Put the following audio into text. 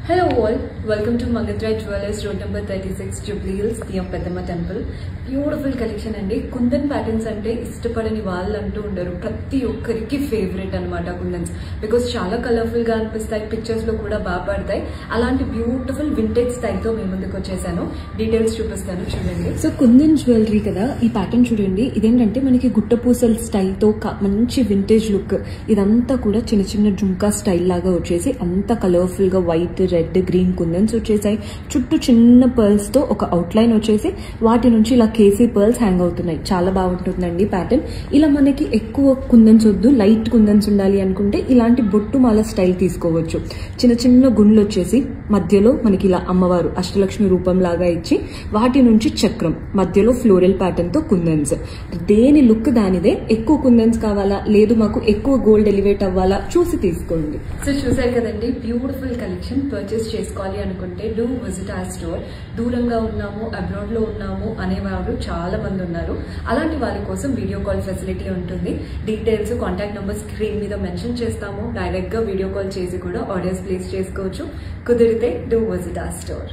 Hello all, welcome to Mangadrai Jewellers, road number 36, Jubilee Hills, Diyam Peddamma Temple. Beautiful collection అండి. Kundan patterns అంటే ఇష్టపడని వాళ్ళు అంటూ ఉండరు. ప్రతి ఒక్కరికి ఫేవరెట్ అనమాట కుందన్స్. బికాస్ చాలా కలర్ఫుల్ గా అనిపిస్తాయి, పిక్చర్స్ లో కూడా బాగా పడతాయి. అలాంటి బ్యూటిఫుల్ వింటేజ్ స్టైల్ తో మేము ముందుకు వచ్చేసాను. డీటెయిల్స్ చూపిస్తాను చూడండి. సో కుందన్ జ్యువెలరీ కదా, ఈ ప్యాటర్న్ చూడండి. ఇదేంటంటే మనకి గుట్టపూసల స్టైల్ తో మంచి వింటేజ్ లుక్. ఇదంతా కూడా చిన్న చిన్న జుంకా స్టైల్ లాగా వచ్చేసి అంత కలర్ఫుల్ గా వైట్, రెడ్, గ్రీన్ కుందన్స్ వచ్చేసాయి. చుట్టూ చిన్న పర్ల్స్ తో ఒక అవుట్లైన్ వచ్చేసి వాటి నుంచి ఇలా కేసీ పర్ల్స్ హ్యాంగ్ అవుతున్నాయి. చాలా బాగుంటుందండి ప్యాటర్న్. ఇలా మనకి ఎక్కువ కుందన్స్ వద్దు, లైట్ కుందన్స్ ఉండాలి అనుకుంటే ఇలాంటి బొట్టు మాల స్టైల్ తీసుకోవచ్చు. చిన్న చిన్న గుండ్లు వచ్చేసి మధ్యలో మనకి ఇలా అమ్మవారు అష్టలక్ష్మి రూపం లాగా ఇచ్చి వాటి నుంచి చక్రం, మధ్యలో ఫ్లోరల్ ప్యాటర్న్ తో కుందన్స్. దేని లుక్ దానిదే. ఎక్కువ కుందన్స్ కావాలా, లేదు మాకు ఎక్కువ గోల్డ్ ఎలివేట్ అవ్వాలా, చూసి తీసుకోండి. సో చూసారు కదండి, బ్యూటిఫుల్ కలెక్షన్. పర్చేస్ చేసుకోవాలి అనుకుంటే డూ విజిట్ అవర్ స్టోర్. దూరంగా ఉన్నాము, అబ్రాడ్ లో ఉన్నాము అనేవారు చాలా మంది ఉన్నారు. అలాంటి వారి కోసం వీడియో కాల్ ఫెసిలిటీ ఉంటుంది. డీటెయిల్స్, కాంటాక్ట్ నెంబర్ స్క్రీన్ మీద మెన్షన్ చేస్తాము. డైరెక్ట్ గా వీడియో కాల్ చేసి కూడా ఆర్డర్స్ ప్లేస్ చేసుకోవచ్చు. కుదిరితే డూ విజిట్ అవర్ స్టోర్.